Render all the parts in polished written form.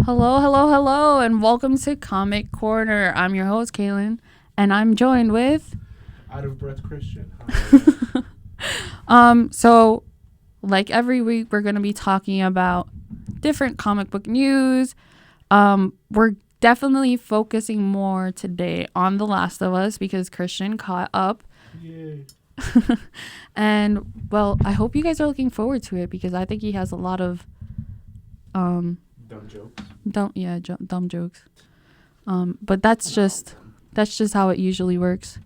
Hello, hello, hello, and welcome to Comic Corner. I'm your host, Kaylin, and I'm joined with... Out of breath Christian. So, like every week, we're going to be talking about different comic book news. We're definitely focusing more today on The Last of Us because Christian caught up. Yay. And, well, I hope you guys are looking forward to it because I think he has a lot of... Dumb jokes. Dumb jokes. But that's just how it usually works.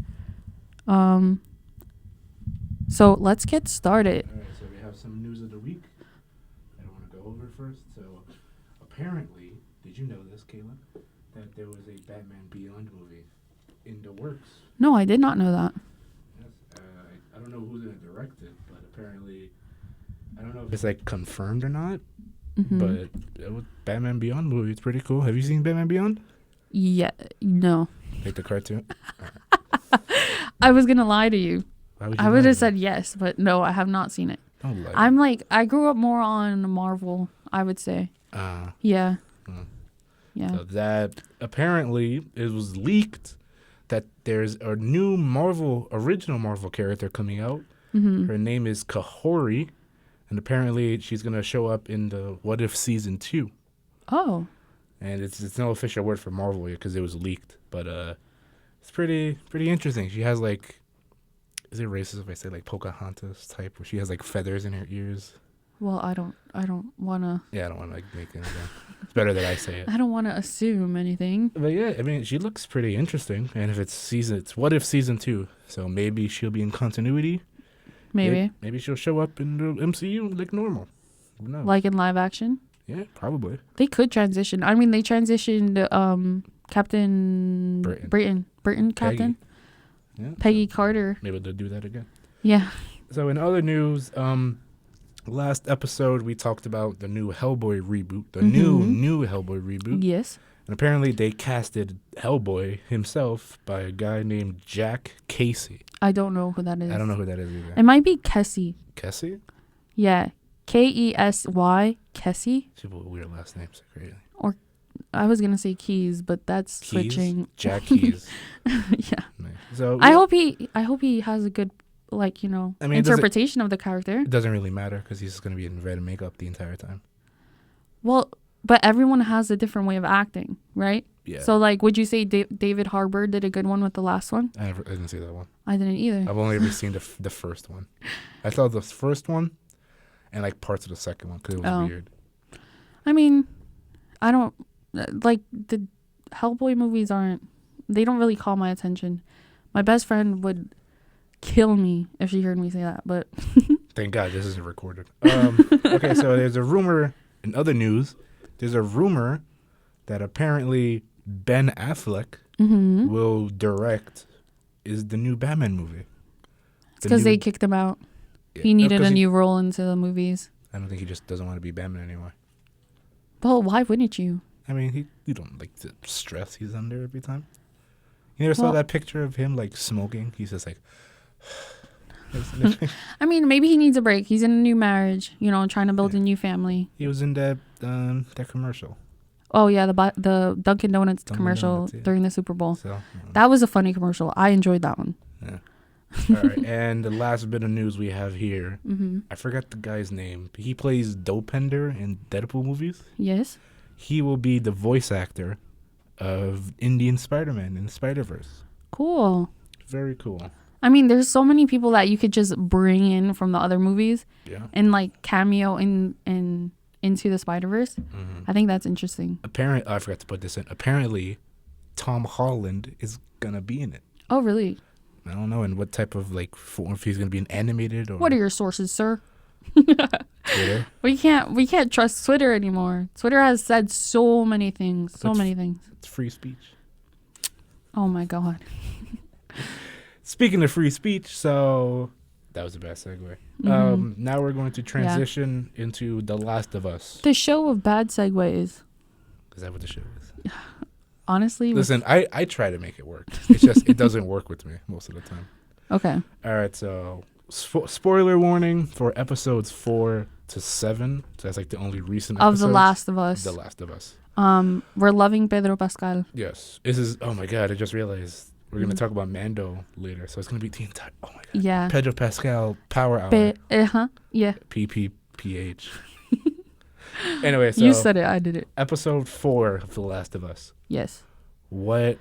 So let's get started. All right, so we have some news of the week. I don't want to go over first. So apparently, did you know this, Kaylin? That there was a Batman Beyond movie in the works. No, I did not know that. Yes. I don't know who's going to direct it, but apparently, I don't know if it's like confirmed or not. Mm-hmm. But it was Batman Beyond movie. It's pretty cool. Have you seen Batman Beyond? Yeah, no. Like the cartoon? I was gonna lie to you. I would have said said yes, but no, I have not seen it. don't lie. I'm like, I grew up more on Marvel, I would say. Yeah. Yeah. So that apparently it was leaked that there's a new original Marvel character coming out. Mm-hmm. Her name is Kahori, and apparently she's gonna show up in the What If season 2. Oh. And it's no official word for Marvel yet because it was leaked, but it's pretty interesting. She has like, is it racist if I say like Pocahontas type, where she has like feathers in her ears? Well, I don't wanna. Yeah, I don't want to like make anything. It's better that I say it. I don't wanna assume anything. But yeah, I mean, she looks pretty interesting. And if it's What If season 2, so maybe she'll be in continuity. Maybe. Maybe she'll show up in the MCU like normal. Who knows? Like in live action. Yeah, probably. They could transition. I mean, they transitioned Captain Britain Captain. Yeah. Peggy Carter. Maybe they'll do that again. Yeah. So in other news, last episode we talked about the new Hellboy reboot, the new Hellboy reboot. Yes. And apparently they casted Hellboy himself by a guy named Jack Casey. I don't know who that is. I don't know who that is either. It might be Kessie. Kessie? Yeah. Kesy. Kessie. People with weird last names. Crazy. Or I was gonna say Keys, but that's Keys? switching. Jack Keys. Yeah. Nice. So I hope he has a good interpretation of the character. It doesn't really matter because he's going to be in red makeup the entire time. Well, but everyone has a different way of acting, right? Yeah. So, like, would you say David Harbour did a good one with the last one? I didn't see that one. I didn't either. I've only ever seen the first one. I saw the first one and, like, parts of the second one because it was weird. I mean, I don't... Like, the Hellboy movies they don't really call my attention. My best friend would kill me if she heard me say that, but... Thank God this isn't recorded. Okay, so there's a rumor in other news. There's a rumor that apparently Ben Affleck will direct the new Batman movie. It's because they kicked him out. Yeah. He needed a new role into the movies. I don't think he just doesn't want to be Batman anymore. Well, why wouldn't you? I mean, you don't like the stress he's under every time. You never saw that picture of him like smoking? He's just like... I mean, maybe he needs a break. He's in a new marriage, trying to build a new family. He was in that commercial. Oh yeah, the Dunkin' Donuts commercial during the Super Bowl. So, that was a funny commercial. I enjoyed that one. Yeah. All right, and the last bit of news we have here. I forgot the guy's name. He plays Dopender in Deadpool movies. Yes. He will be the voice actor of Indian Spider-Man in Spider-Verse. Cool. Very cool. I mean, there's so many people that you could just bring in from the other movies and like cameo into the Spider-Verse. I think that's interesting. Apparently, I forgot to put this in. Apparently, Tom Holland is gonna be in it. Oh, really? I don't know in what type of form, if he's gonna be an animated or. What are your sources, sir? Twitter. We can't trust Twitter anymore. Twitter has said so many things. It's free speech. Oh my God. Speaking of free speech, so that was a bad segue. Now we're going to transition into The Last of Us. The show of bad segues. Is that what the show is? Honestly. Listen, I try to make it work. It's just, it doesn't work with me most of the time. Okay. All right, so spoiler warning for episodes 4 to 7. So that's like the only recent episodes. Of The Last of Us. The Last of Us. We're loving Pedro Pascal. Yes. This is, oh my God, I just realized we're going to talk about Mando later. So it's going to be the entire, oh my God. Yeah. Pedro Pascal Power Hour. Yeah. PPPH. Anyway, so. You said it, I did it. Episode 4 of The Last of Us. Yes. What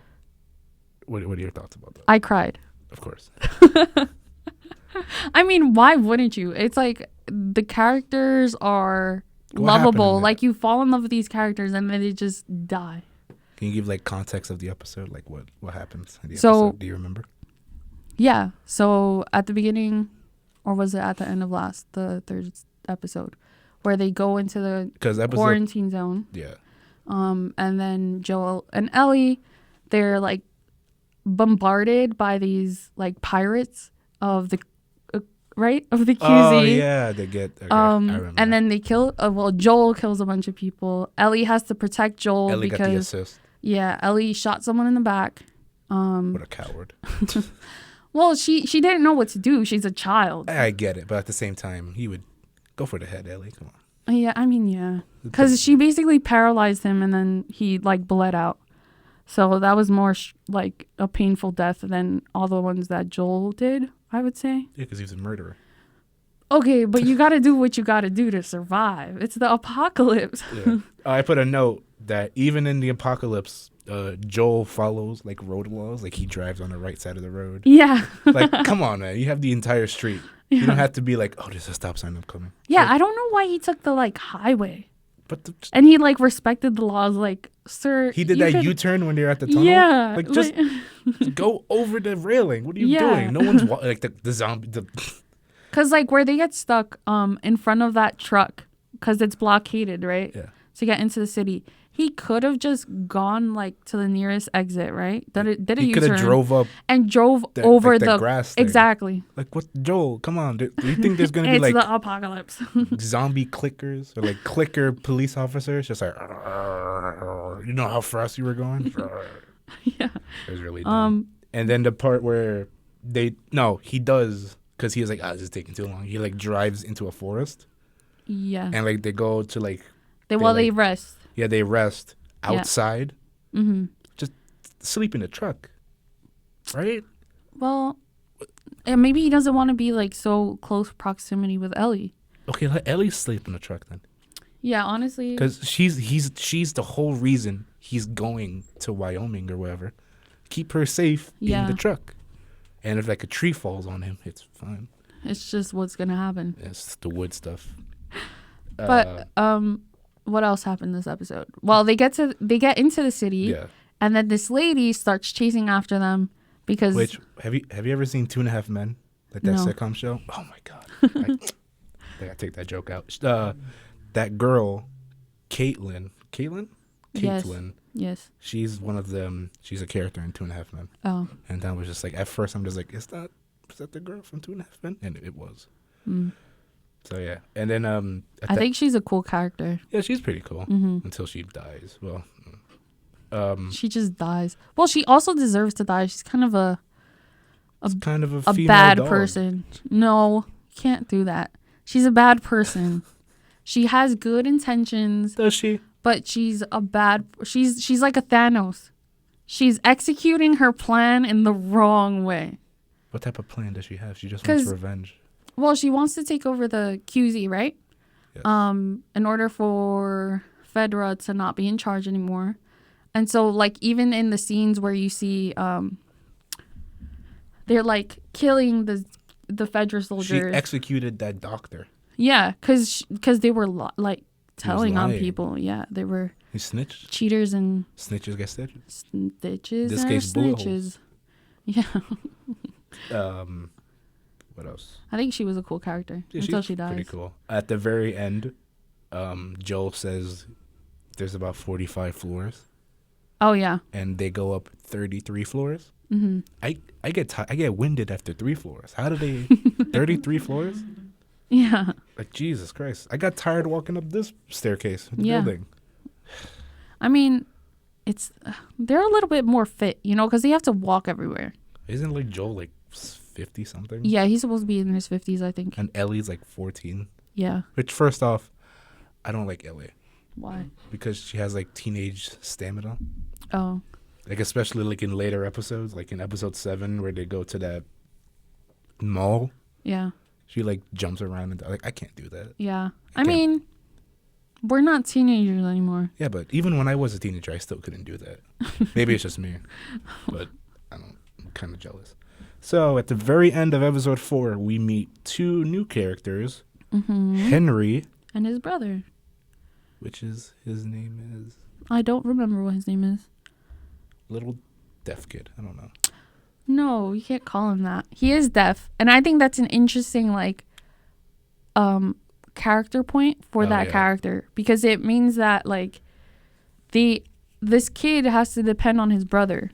are your thoughts about that? I cried. Of course. I mean, why wouldn't you? It's like the characters are lovable. Like you fall in love with these characters and then they just die. Can you give like context of the episode? Like what happens in the episode? Do you remember? Yeah. So at the beginning, or was it at the end of the third episode, where they go into the quarantine zone. Yeah. And then Joel and Ellie, they're like bombarded by these like pirates of the of the QZ. Oh yeah, they get. Okay, I remember. And then they kill. Joel kills a bunch of people. Ellie has to protect Joel Ellie because got the assist. Yeah, Ellie shot someone in the back. What a coward. Well, she didn't know what to do. She's a child. I get it, but at the same time, he would go for the head, Ellie. Come on. Yeah, I mean, yeah, because she basically paralyzed him, and then he like bled out. So that was more like a painful death than all the ones that Joel did, I would say. Yeah, because he was a murderer. Okay, but you got to do what you got to do to survive. It's the apocalypse. Yeah. I put a note that even in the apocalypse, Joel follows like road laws. Like he drives on the right side of the road. Yeah. Like, come on, man. You have the entire street. Yeah. You don't have to be like, oh, there's a stop sign. I'm coming. Yeah, like, I don't know why he took the like highway. But and he like respected the laws. Like, sir, he did that U-turn when they're at the tunnel. Yeah, like just go over the railing. What are you doing? No one's like the zombie. Because like where they get stuck in front of that truck because it's blockaded, right? Yeah. To get into the city, he could have just gone like to the nearest exit, right? Did a U-turn. He could have drove up and drove over like the grass thing. Exactly. Like what, Joel? Come on, do you think there's gonna be it's like the apocalypse? zombie clickers or like clicker police officers? Just like you know how fast you were going? Yeah. It was really dumb. And then the part where he does. Because he was like, this is taking too long. He, like, drives into a forest. Yeah. And, like, they go to, like... They rest. Yeah, they rest outside. Yeah. Mm-hmm. Just sleep in the truck. Right? Well, and maybe he doesn't want to be, like, so close proximity with Ellie. Okay, let Ellie sleep in the truck, then. Yeah, honestly. Because she's the whole reason he's going to Wyoming or wherever. Keep her safe in the truck. And if like a tree falls on him, it's fine. It's just what's gonna happen. It's the wood stuff. But what else happened this episode? Well, they get into the city, and then this lady starts chasing after them because. Which have you ever seen 2.5 Men, like that sitcom show? Oh my God, I gotta take that joke out. That girl, Caitlin. Yes. She's one of them. She's a character in 2.5 Men. Oh. And that was just like, at first I'm just like, is that the girl from 2.5 Men? And it was. Mm. So yeah. And then I think she's a cool character. Yeah, she's pretty cool. Mm-hmm. Until she dies. Well, she just dies. Well, she also deserves to die. She's kind of a dog. bad person. No, you can't do that. She's a bad person. She has good intentions. Does she? But she's like a Thanos. She's executing her plan in the wrong way. What type of plan does she have? She just wants revenge. Well, she wants to take over the QZ, right? Yes. In order for Fedra to not be in charge anymore. And so, like, even in the scenes where you see they're, like, killing the Fedra soldiers. She executed that doctor. Yeah, because they were, like, telling on people. Yeah, they were. He snitched. Cheaters and snitches get stitches. Stitches. This case, snitches. Yeah. What else? I think she was a cool character until she dies. Pretty cool. At the very end, Joel says there's about 45 floors. Oh yeah. And they go up 33 floors. Mm-hmm. I get winded after 3 floors. How do they 33 floors? Yeah. Like, Jesus Christ. I got tired walking up this staircase of the building. I mean, they're a little bit more fit, because they have to walk everywhere. Isn't like Joel like 50 something? Yeah, he's supposed to be in his 50s, I think. And Ellie's like 14. Yeah. Which, first off, I don't like Ellie. Why? Because she has like teenage stamina. Oh. Like especially like in later episodes, like in episode 7 where they go to that mall. Yeah. She like jumps around and like I can't do that. Yeah. I mean, we're not teenagers anymore. Yeah, but even when I was a teenager, I still couldn't do that. Maybe it's just me, but I'm kind of jealous. So at the very end of episode 4, we meet 2 new characters, Henry and his brother, which is his name is. I don't remember what his name is. Little deaf kid. I don't know. No, you can't call him that. He is deaf, and I think that's an interesting character point for that character, because it means that like this kid has to depend on his brother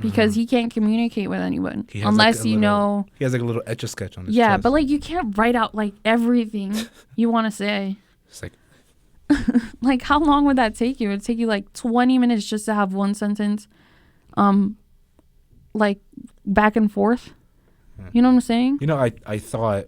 because he can't communicate with anyone unless he has like a little etch-a-sketch on his chest. chest. But like you can't write out like everything you want to say. It's like like how long would that take you? It'd take you like 20 minutes just to have one sentence like back and forth. You know what I'm saying? You know, I thought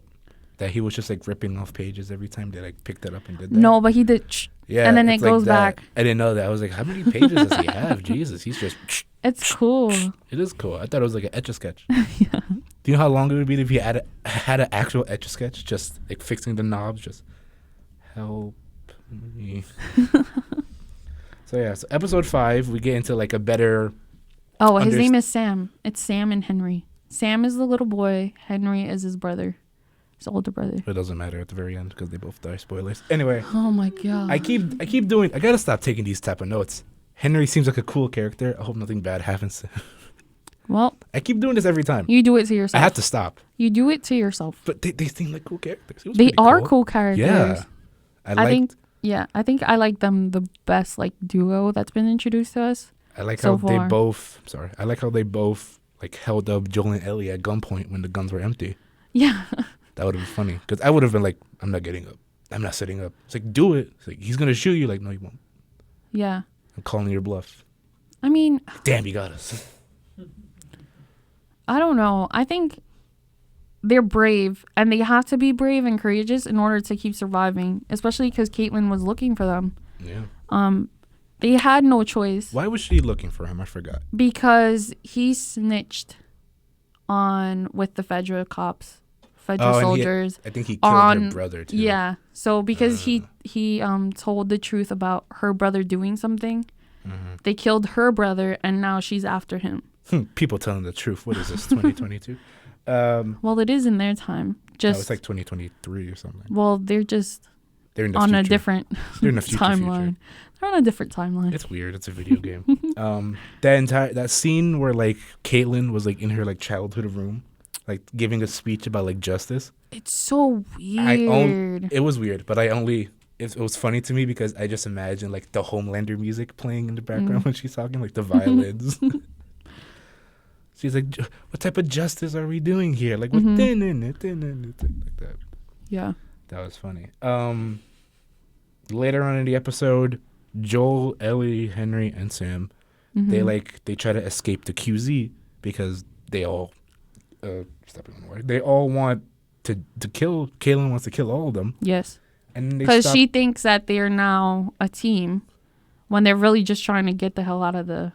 that he was just like ripping off pages every time they like picked it up and did that. No, but he did and then it goes like back. I didn't know that. I was like, how many pages does he have? Jesus, he's just It's cool. It is cool. I thought it was like an etch-a-sketch. Yeah. Do you know how long it would be if he had an actual etch-a-sketch, just like fixing the knobs, just help me. So yeah, so episode 5, we get into like a better. Oh, his name is Sam. It's Sam and Henry. Sam is the little boy. Henry is his brother. His older brother. It doesn't matter at the very end because they both die. Spoilers. Anyway. Oh my god. I keep doing. I gotta stop taking these type of notes. Henry seems like a cool character. I hope nothing bad happens to him. Well, I keep doing this every time. You do it to yourself. I have to stop. You do it to yourself. But they seem like cool characters. They are cool characters. Yeah. I think I like them the best, like duo that's been introduced to us. I like how they both. Sorry, I like how they both like held up Joel and Ellie at gunpoint when the guns were empty. Yeah. That would have been funny because I would have been like, I'm not getting up. I'm not sitting up. It's like, do it. It's like, he's gonna shoot you. Like, no, he won't. Yeah. I'm calling your bluff. I mean, damn, you got us. I don't know. I think they're brave, and they have to be brave and courageous in order to keep surviving, especially because Caitlin was looking for them. Yeah. They had no choice. Why was she looking for him? I forgot. Because he snitched with the Fedra cops, Fedra soldiers. I think he killed her brother too. Yeah. So because he told the truth about her brother doing something, they killed her brother, and now she's after him. People telling the truth. What is this, 2022? Well, it is in their time. It's like 2023 or something. Well, they're in the on future. A different they're in a future timeline. They're on a different timeline. It's weird. It's a video game. That scene where like Kaylin was like in her like childhood room, like giving a speech about like justice. It's so weird. It was weird, but it was funny to me because I just imagine like the Homelander music playing in the background when she's talking, like the violins. She's like, what type of justice are we doing here? Like, like that. Yeah. That was funny. Later on in the episode, Joel, Ellie, Henry, and Sam, they try to escape the QZ because they all they all want to kill. Kaylin wants to kill all of them. Yes. Because she thinks that they're now a team when they're really just trying to get the hell out of the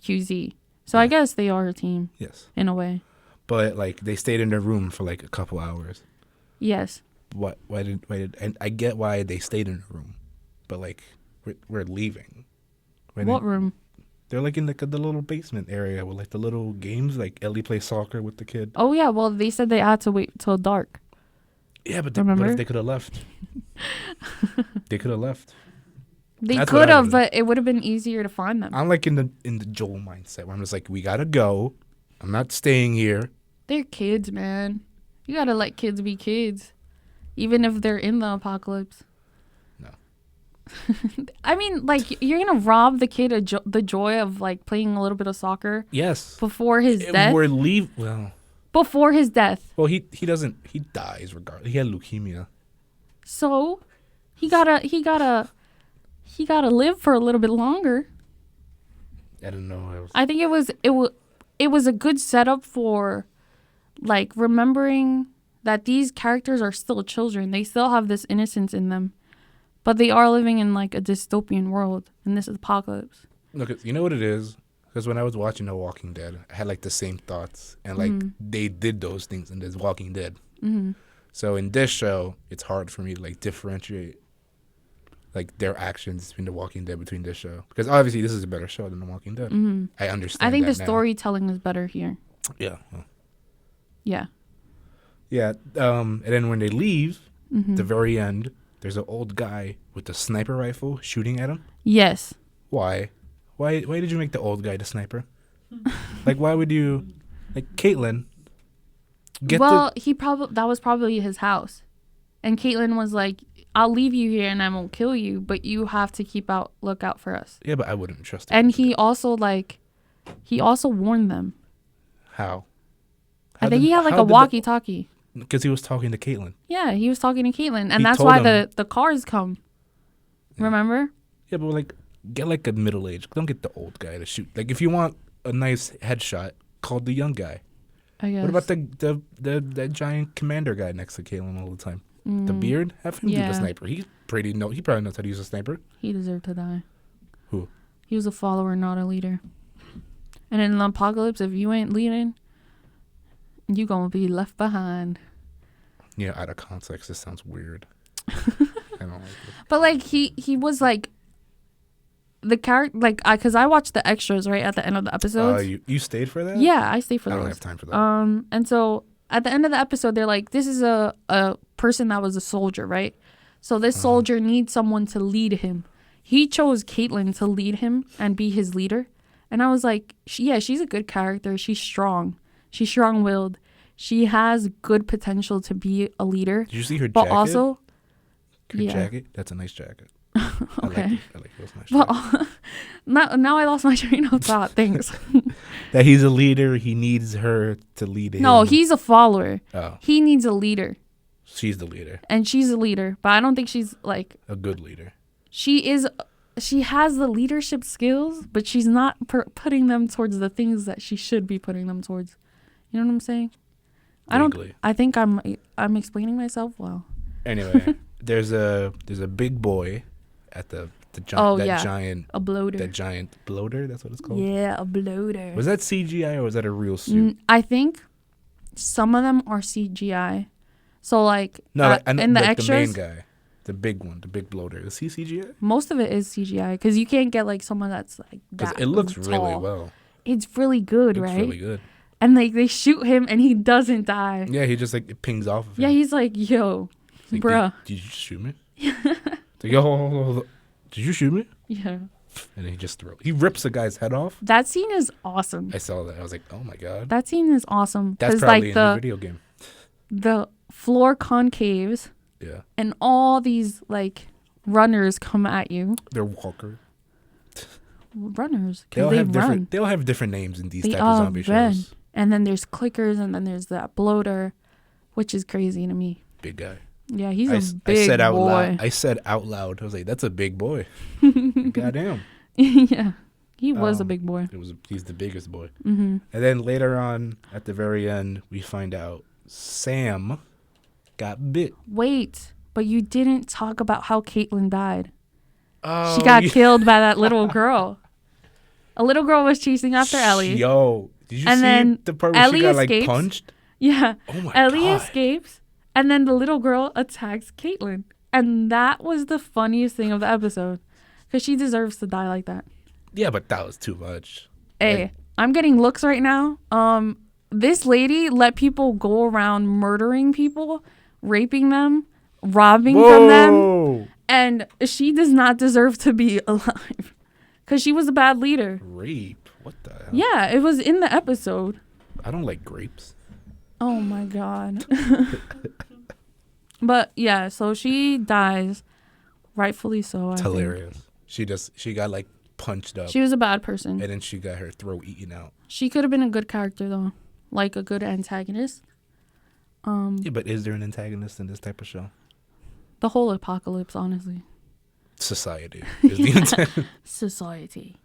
QZ. So I guess they are a team. Yes. In a way. But like they stayed in their room for like a couple hours. Yes. Why did and I get why they stayed in the room, but like we're leaving. What room? They're like in the little basement area with like the little games. Like Ellie plays soccer with the kid. Oh yeah, well they said they had to wait till dark. Yeah, but if they could have left, they could have left. They could have, but it would have been easier to find them. I'm like in the Joel mindset where I'm just like, we gotta go. I'm not staying here. They're kids, man. You gotta let kids be kids, even if they're in the apocalypse. No. I mean, like you're gonna rob the kid of the joy of like playing a little bit of soccer. Yes. Before his death. Before his death. Well, he doesn't. He dies regardless. He had leukemia. So, he gotta live for a little bit longer. I don't know. I think it was a good setup for, like, remembering that these characters are still children. They still have this innocence in them, But they are living in like a dystopian world in this apocalypse. Look, you know what it is? Because when I was watching The Walking Dead, I had like the same thoughts, and like they did those things in this Walking Dead. Mm-hmm. So in this show, it's hard for me to like differentiate like their actions between The Walking Dead between this show, because obviously this is a better show than The Walking Dead. Mm-hmm. I understand. I think that the now. storytelling is better here. Yeah. Well. Yeah. Yeah. And then when they leave, Mm-hmm. the very end, there's an old guy with a sniper rifle shooting at him. Yes. Why? Why did you make the old guy the sniper? Like, why would you, like, Caitlin? That was probably his house, and Caitlin was like, "I'll leave you here and I won't kill you, but you have to look out for us." Yeah, but I wouldn't trust him. And he also warned them. How? I think he had like a walkie-talkie. Because he was talking to Caitlin. Yeah, he was talking to Caitlin, and He that's told why him- the cars come. Remember? Yeah, but like, get like a middle age. Don't get the old guy to shoot. Like, if you want a nice headshot, call the young guy. I guess. What about the giant commander guy next to Caitlin all the time? The beard? Have him do Yeah. the sniper. He probably knows how to use a sniper. He deserved to die. Who? He was a follower, not a leader. And in the apocalypse, if you ain't leading, you gonna be left behind. Yeah, out of context, this sounds weird. I don't like it. But like he was like the character, like because I watched the extras right at the end of the episode. You stayed for that? Yeah, I stayed for I those. don't have time for that. And so at the end of the episode, they're like, this is a person that was a soldier, right? So this soldier needs someone to lead him. He chose Caitlin to lead him and be his leader. And I was like, she's a good character. She's strong. She's strong-willed. She has good potential to be a leader. Did you see her But jacket? also, Her jacket? That's a nice jacket. okay. I like it. It was nice jacket. But now I lost my train of thought. Thanks. That he's a leader. He needs her to lead him. No, he's a follower. Oh, He needs a leader. she's the leader. And she's a leader. But I don't think she's like... A good leader. She has the leadership skills, but she's not putting them towards the things that she should be putting them towards. You know what I'm saying? Vaguely. I think I'm explaining myself well. Anyway, there's a big boy at the giant giant a bloater. that giant bloater. That's what it's called. Yeah, a bloater. Was that CGI or was that a real suit? I think some of them are CGI. So like No, in the like extras, the main guy, the big one, the big bloater. Is he CGI? most of it is CGI because you can't get like someone that's like Because that it looks tall. really well. It's really good, It looks right? really good. And like they shoot him and he doesn't die. Yeah, he just like it pings off of him. Yeah, he's like, yo, It's like, bruh. Did you just shoot me? It's like, yo, did you shoot me? Yeah. And then he rips the guy's head off. That scene is awesome. I saw that. I was like, oh my god. That scene is awesome. That's Because probably like in the video game. the floor concaves Yeah. and all these like runners come at you. They're walker. Runners. They all Because have they run. different. They all have different names in these They type of all zombie run. shows. And then there's clickers and then there's that bloater, which is crazy to me. Big guy. Yeah, he's I a big said out boy. loud. I said out loud. I was like, "That's a big boy." Goddamn. Yeah, he was a big boy. He's the biggest boy. Mm-hmm. And then later on, at the very end, we find out Sam got bit. Wait, but you didn't talk about how Caitlin died. Oh, She got killed by that little girl. A little girl was chasing after Ellie. Yo, did you And see then the part where Ellie she got like escapes. punched? Yeah. Oh my Ellie god. escapes, and then the little girl attacks Caitlin. And that was the funniest thing of the episode. Because she deserves to die like that. Yeah, but that was too much. Hey, Like- I'm getting looks right now. This lady let people go around murdering people, raping them, robbing from them. Whoa. And she does not deserve to be alive. Because she was a bad leader. Rape? What the hell? Yeah, it was in the episode. I don't like grapes. Oh my god. But yeah, so she dies. Rightfully so. It's I think. hilarious. She got like punched up, She was a bad person. and then she got her throat eaten out. She could have been a good character though. Like a good antagonist. Yeah, but is there an antagonist in this type of show? The whole apocalypse, honestly. Society is the antagonist. Society.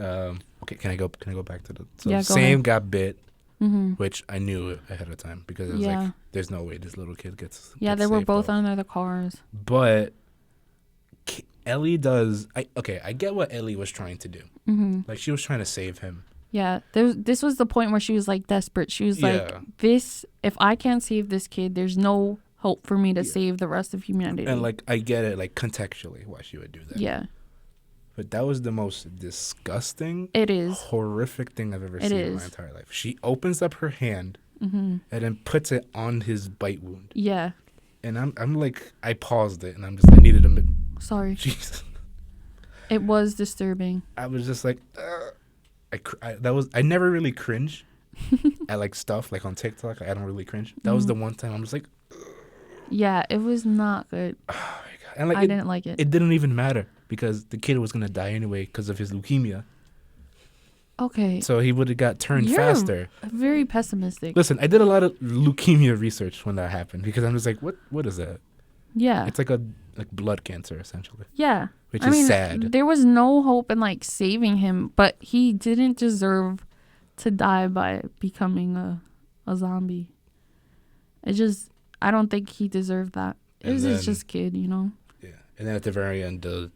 Okay, can I go back to the Yeah, go Sam ahead. got bit, Mm-hmm. which I knew ahead of time because it was Yeah. like there's no way this little kid gets Yeah, gets they were saved both off. under the cars. But Ellie does. I get what Ellie was trying to do. Mm-hmm. Like, she was trying to save him. Yeah, this was the point where she was like desperate. She was like, if I can't save this kid, there's no hope for me to save the rest of humanity. And like, I get it, like, contextually why she would do that. Yeah. But that was the most disgusting, horrific thing I've ever seen in my entire life. She opens up her hand and then puts it on his bite wound. Yeah. And I'm like, I paused it and I needed a minute. Sorry. Jesus. It was disturbing. I was just like, I never really cringe at like stuff like on TikTok. I don't really cringe. That was the one time I'm just like, yeah, it was not good. Oh my God. And like, I didn't like it. It didn't even matter because the kid was gonna die anyway because of his leukemia. Okay. So he would have got turned faster. Very pessimistic. Listen, I did a lot of leukemia research when that happened because I'm just like, what is that? Yeah. It's like blood cancer essentially. Yeah. Which is sad. There was no hope in like saving him, but he didn't deserve to die by becoming a zombie. I don't think he deserved that. It was just kid, you know. Yeah. And then at the very end, the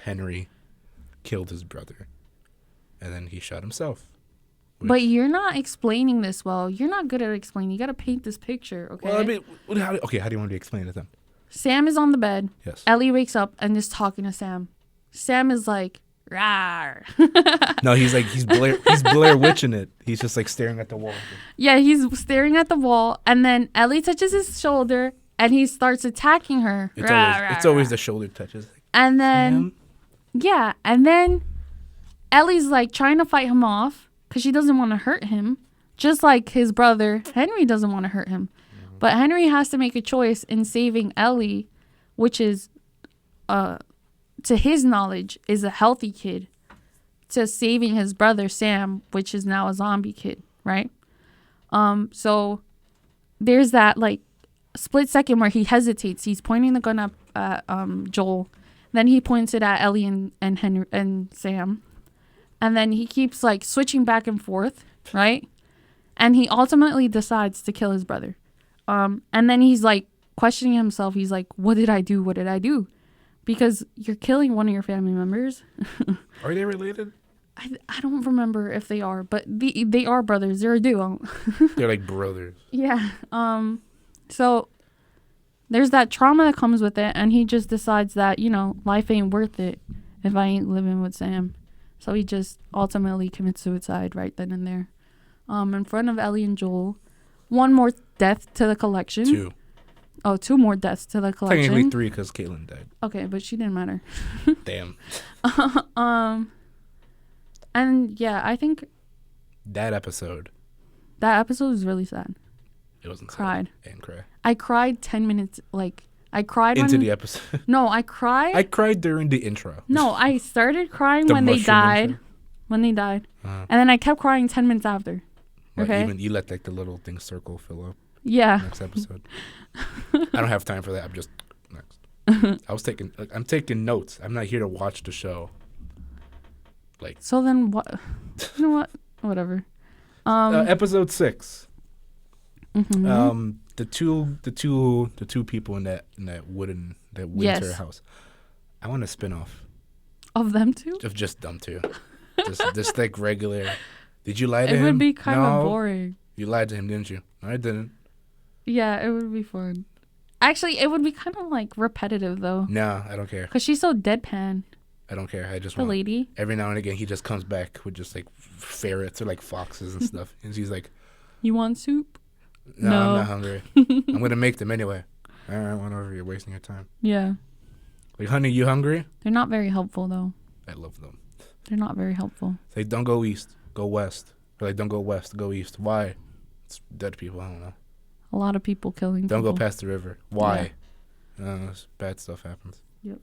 Henry killed his brother. And then he shot himself. But you're not explaining this well. You're not good at explaining. You got to paint this picture, okay? Well, I mean, how do you want me to explain it then? Sam is on the bed. Yes. Ellie wakes up and is talking to Sam. Sam is like, rawr. No, he's Blair Witching it. He's just like staring at the wall. Yeah, he's staring at the wall. And then Ellie touches his shoulder and he starts attacking her. It's always the shoulder touches. And then, Sam? and then Ellie's like trying to fight him off because she doesn't want to hurt him. Just like his brother, Henry doesn't want to hurt him. But Henry has to make a choice in saving Ellie, which is, to his knowledge, is a healthy kid, to saving his brother, Sam, which is now a zombie kid, right? So there's that, like, split second where he hesitates. He's pointing the gun up at Joel. Then he points it at Ellie and Henry and Sam. And then he keeps, like, switching back and forth, right? And he ultimately decides to kill his brother. And then he's, like, questioning himself. He's like, what did I do? What did I do? Because you're killing one of your family members. Are they related? I don't remember if they are, but they are brothers. They're a duo. They're like brothers. Yeah. So there's that trauma that comes with it, and he just decides that, you know, life ain't worth it if I ain't living with Sam. So he just ultimately commits suicide right then and there. In front of Ellie and Joel. One more death to the collection. 2. Oh, 2 more deaths to the collection. Technically 3 because Kaylin died. Okay, but she didn't matter. Damn. And yeah, I think that episode was really sad. It wasn't cried. Sad. And cry. I cried 10 minutes. Like, I cried into the episode. No, I cried. I cried during the intro. No, I started crying when they died. Intro. When they died. And then I kept crying 10 minutes after. Okay. Even you let like the little thing circle fill up. Yeah. Next episode. I don't have time for that. I'm just next. I'm taking notes. I'm not here to watch the show. Like. So then what? You know what? Whatever. Episode 6. Mm-hmm. The two people in that winter house. I want a spin-off. Of them two? Of just them two. just like regular. Did you lie to him? It would be kind of boring. You lied to him, didn't you? No, I didn't. Yeah, it would be fun. Actually, it would be kind of like repetitive though. No, I don't care. Because she's so deadpan. I don't care. I just the lady. Every now and again, he just comes back with just like ferrets or like foxes and stuff, and she's like, "You want soup?" No, I'm not hungry. I'm gonna make them anyway. All right, whatever. You're wasting your time. Yeah. Like, honey, you hungry? They're not very helpful though. I love them. They're not very helpful. They don't go east, go west. Or like, don't go west, go east. Why? It's dead people. I don't know. A lot of people killing. Don't go past the river. Why? Yeah. Bad stuff happens. Yep.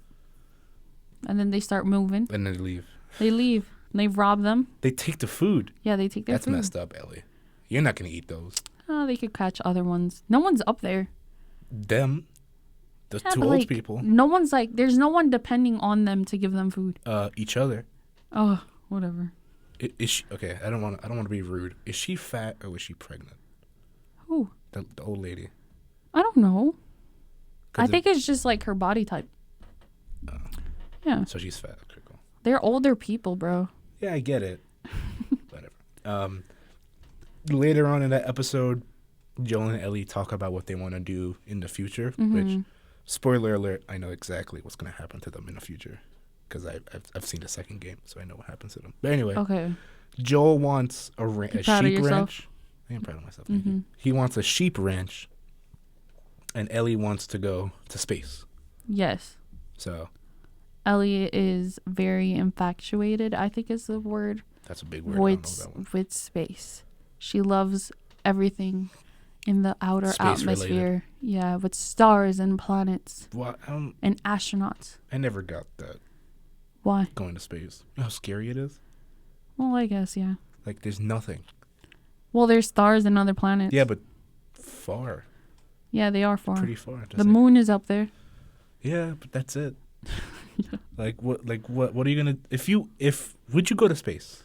And then they start moving. And then they leave. They leave. And they rob them. They take the food. Yeah, they take their food. That's messed up, Ellie. You're not gonna eat those. Oh, they could catch other ones. No one's up there. Them. The two old people. No one's like, there's no one depending on them to give them food. Each other. Oh, whatever. Is she, okay, I don't want to be rude. Is she fat or was she pregnant? Who? The old lady. I don't know. I think it's just like her body type. Yeah. So she's fat. Okay, cool. They're older people, bro. Yeah, I get it. Whatever. Later on in that episode, Joel and Ellie talk about what they want to do in the future, which, spoiler alert, I know exactly what's going to happen to them in the future because I've seen the second game, so I know what happens to them. But anyway, Okay. Joel wants a sheep ranch. I am proud of myself. He wants a sheep ranch, and Ellie wants to go to space. Yes. So Ellie is very infatuated, I think is the word. That's a big word. With space. She loves everything in the outer Space atmosphere. related. Yeah, with stars and planets Well, and astronauts. I never got that. Why? Going to space. You know how scary it is? Well, I guess, yeah. Like, there's nothing. Well, there's stars and other planets. Yeah, but far. Yeah, they are far. Pretty far. The moon is up there. Yeah, but that's it. Like what are you gonna would you go to space?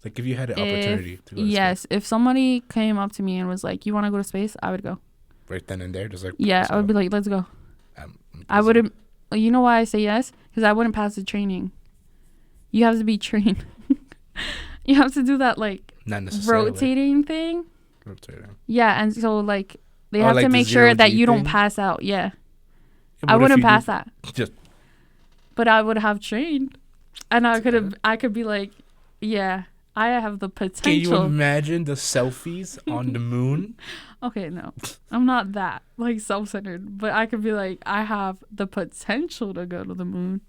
Like if you had an opportunity to go to space? Yes, if somebody came up to me and was like, "You want to go to space?" I would go. Right then and there, just like I would be like, "Let's go." I wouldn't. You know why I say yes? Because I wouldn't pass the training. You have to be trained. You have to do that like not necessarily rotating thing. Rotating. Yeah, and so like they have like to the make sure that you thing? don't pass out. Yeah, Yeah, I wouldn't pass that. Just. But I would have trained, and I could be like, yeah, I have the potential. Can you imagine the selfies on the moon? Okay, no, I'm not that like self-centered, but I could be like, I have the potential to go to the moon.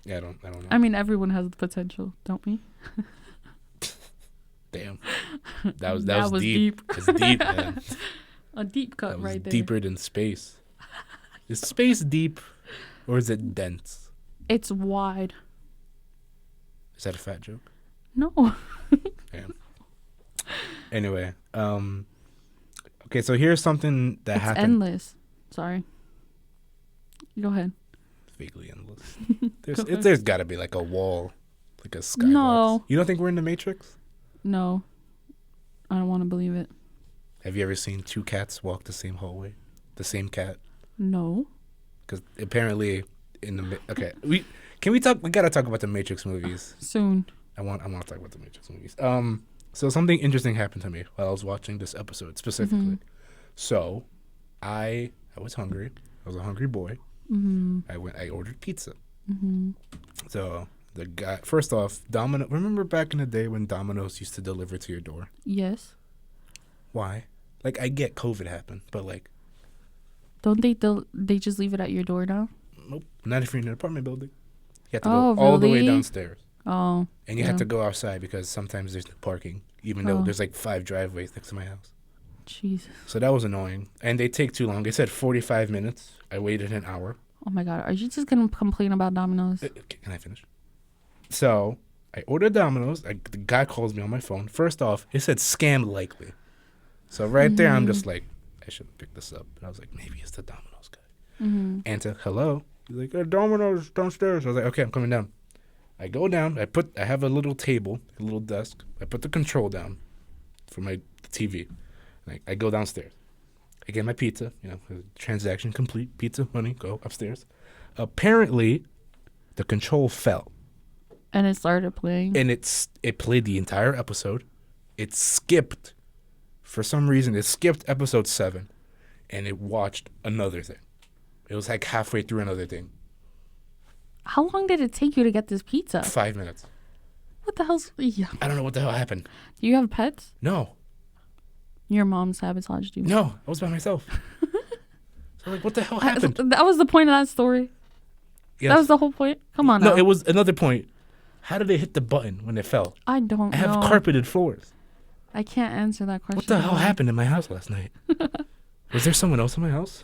Yeah, I don't know. I mean, everyone has the potential, don't we? Damn, that was deep. It's deep, man. A deep cut right there. Deeper than space. Is space deep, or is it dense? It's wide. Is that a fat joke? No. Damn. Anyway, okay, so here's something that happened. It's endless. Sorry. Go ahead. Vaguely endless. There's got to be like a wall, like a skybox. No. You don't think we're in the Matrix? No. I don't want to believe it. Have you ever seen two cats walk the same hallway? The same cat? No. Because apparently we gotta talk about the Matrix movies soon. I want to talk about the Matrix movies. So something interesting happened to me while I was watching this episode specifically. So I was hungry. I was a hungry boy. I ordered pizza. So the guy, first off, remember back in the day when Domino's used to deliver to your door? Yes. Why? Like, I get COVID happened, but like, don't they just leave it at your door now? Nope. Not if you're in an apartment building. You have to go all the way downstairs. Oh. And you have to go outside because sometimes there's no parking, even though there's like 5 driveways next to my house. Jesus. So that was annoying. And they take too long. They said 45 minutes. I waited an hour. Oh my God. Are you just going to complain about Domino's? Can I finish? So I ordered Domino's. The guy calls me on my phone. First off, it said scam likely. So right there, I'm just like, I should pick this up. And I was like, maybe it's the Domino's guy. Answer, hello. He's like, Domino's downstairs. I was like, okay, I'm coming down. I go down. I have a little table, a little desk. I put the control down for my TV. I go downstairs. I get my pizza. Transaction complete. Pizza, money, go upstairs. Apparently, the control fell. And it started playing. And it played the entire episode. It skipped. For some reason, it skipped episode 7. And it watched another thing. It was like halfway through another thing. How long did it take you to get this pizza? 5 minutes. What the hell's... Yeah. I don't know what the hell happened. Do you have pets? No. Your mom sabotaged you. No, I was by myself. So like, what the hell happened? That was the point of that story. Yes. That was the whole point. Come on now. No, it was another point. How did they hit the button when it fell? I don't know. I have carpeted floors. I can't answer that question. What the hell happened in my house last night? Was there someone else in my house?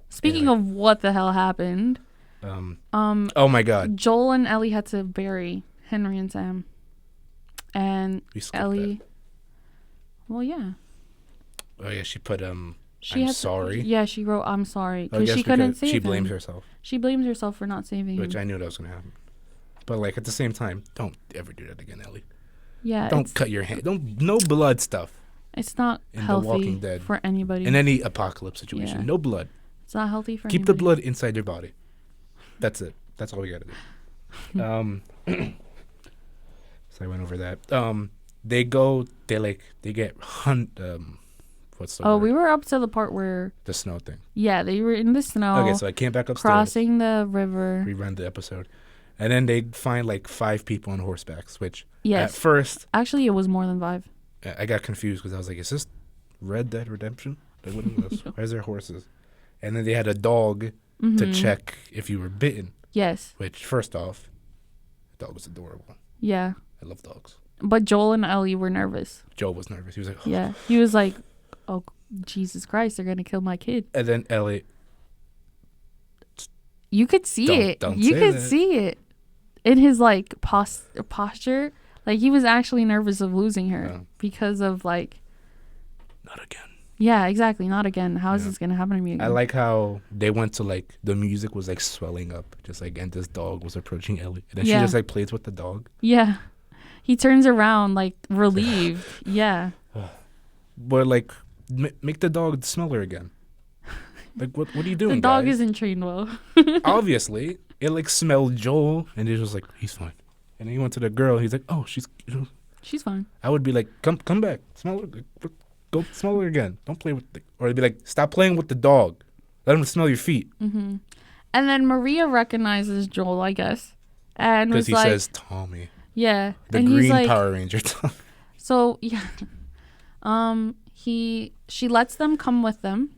Speaking of what the hell happened. Oh my God. Joel and Ellie had to bury Henry and Sam. And Ellie. That. Well, yeah. Oh yeah, she put I'm sorry. Yeah, she wrote I'm sorry because she couldn't save him. She blames herself. She blames herself for not saving him. Which I knew that was gonna happen. But like at the same time, don't ever do that again, Ellie. Yeah. Don't cut your hand. No blood stuff. It's not healthy The Walking Dead. For anybody. In any apocalypse situation, no blood. It's not healthy for Keep anybody. the blood inside your body. That's it. That's all we gotta do. So I went over that. They get what's the word? We were up to the part where The snow thing. Yeah, they were in the snow. Okay, so I came back upstairs. Crossing the river. Rerun the episode. And then they find like 5 people on horsebacks, which Yes. at first... Actually, it was more than 5. I got confused because I was like, is this Red Dead Redemption? Like, what is this? Why is there horses? And then they had a dog to check if you were bitten. Yes. Which, first off, the dog was adorable. Yeah. I love dogs. But Joel and Ellie were nervous. Joel was nervous. He was like, oh. Yeah. He was like, oh, Jesus Christ, they're going to kill my kid. And then Ellie... You could see it. You could see it in his like posture. Like he was actually nervous of losing her because of like. Not again. Yeah, exactly. Not again. How is this gonna happen to me again? I like how they went to like the music was like swelling up, just like, and this dog was approaching Ellie, and then she just like plays with the dog. Yeah, he turns around like relieved. Yeah. But like, make the dog smell her again. Like, what are you doing? The dog guys? isn't trained well. Obviously, it like smelled Joel, and it was like, he's fine. And then he went to the girl. He's like, oh, she's fine. I would be like, come back, smell her, go smell her again. Don't play with or I'd be like, stop playing with the dog. Let him smell your feet. Mm-hmm. And then Maria recognizes Joel, I guess, and because he like, says Tommy. Yeah, the and green he's like, Power Ranger. Tommy. So yeah, she lets them come with them.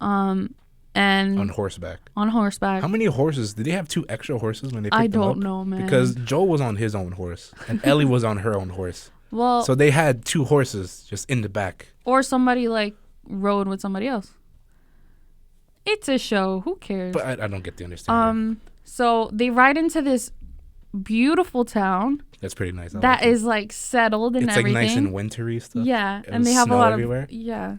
And on horseback. How many horses did they have? 2 extra horses when they picked I them up? don't know, man. Because Joel was on his own horse and Ellie was on her own horse. Well, so they had 2 horses just in the back. Or somebody like rode with somebody else. It's a show. Who cares? But I don't get the understanding. So they ride into this beautiful town. That's pretty nice. That is like settled and everything. It's like nice and wintry stuff. Yeah, and they have a lot everywhere.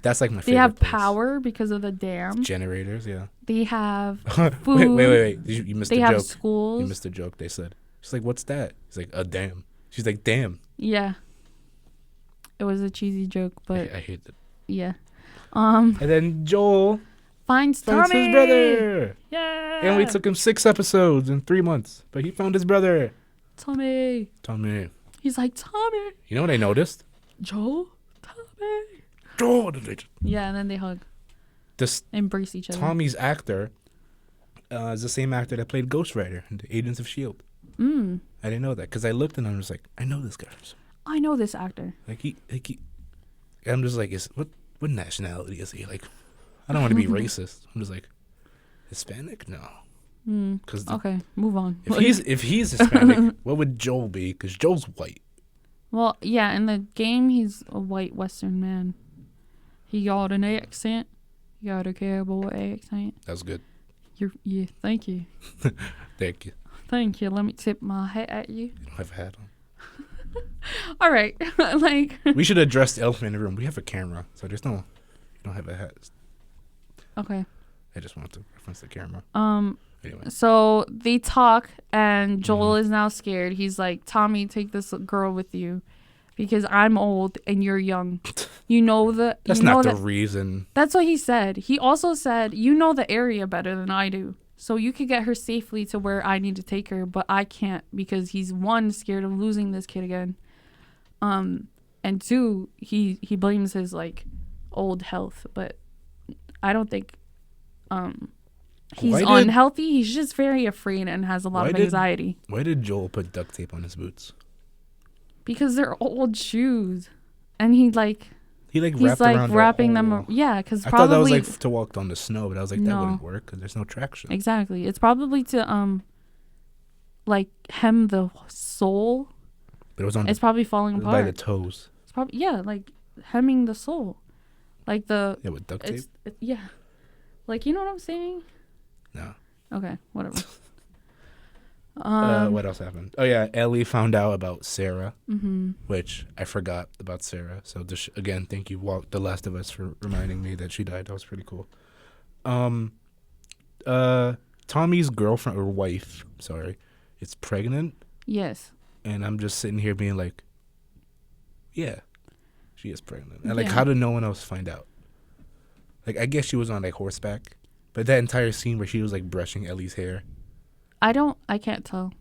That's like my favorite. They have place. Power because of the dam. Generators, yeah. They have food. Wait. You missed the joke. They have schools. You missed the joke. They said. She's like, "What's that?" He's like, "A dam." She's like, "Damn." Yeah. It was a cheesy joke, but I hate it. Yeah. And then Joel finds his Yeah. brother. It only took him 6 episodes in 3 months, but he found his brother. Tommy. He's like, Tommy. You know what I noticed? Joel. Tommy. Joel. Yeah, and then they hug. Embrace each other. Tommy's actor is the same actor that played Ghost Rider in the Agents of S.H.I.E.L.D. I didn't know that because I looked and I was like, I know this guy. I know this actor. I'm just like, what nationality is he? Like, I don't want to be racist. I'm just like, Hispanic? No. Okay, move on. If he's Hispanic, what would Joel be? Because Joel's white. Well, yeah, in the game, he's a white Western man. He got an accent. He got a cowboy accent. That's good. Yeah, thank you. Thank you. Thank you. Let me tip my hat at you. You don't have a hat on. All right. Like we should address the elephant in the room. We have a camera, so you don't have a hat. Okay. I just wanted to reference the camera. Anyway. So they talk, and Joel is now scared. He's like, Tommy, take this girl with you because I'm old and you're young. You know the... That's not the reason. That's what he said. He also said, you know the area better than I do. So you could get her safely to where I need to take her, but I can't because he's, 1, scared of losing this kid again. And 2, he blames his, like, old health. But I don't think... He's unhealthy. He's just very afraid and has a lot of anxiety. Why did Joel put duct tape on his boots? Because they're old shoes, and he's wrapping them. Yeah, because probably I thought that was like to walk on the snow, but I was like that wouldn't work because there's no traction. Exactly, it's probably to like hem the sole. But it was on. It's probably falling apart by the toes. It's probably like hemming the sole, like the with duct tape. Like you know what I'm saying. No. Okay, whatever. What else happened? Oh, yeah. Ellie found out about Sarah, which I forgot about Sarah. So, again, thank you, The Last of Us, for reminding me that she died. That was pretty cool. Tommy's girlfriend or wife, is pregnant. Yes. And I'm just sitting here being like, yeah, she is pregnant. And, how did no one else find out? Like, I guess she was on, horseback. But that entire scene where she was, brushing Ellie's hair, I can't tell.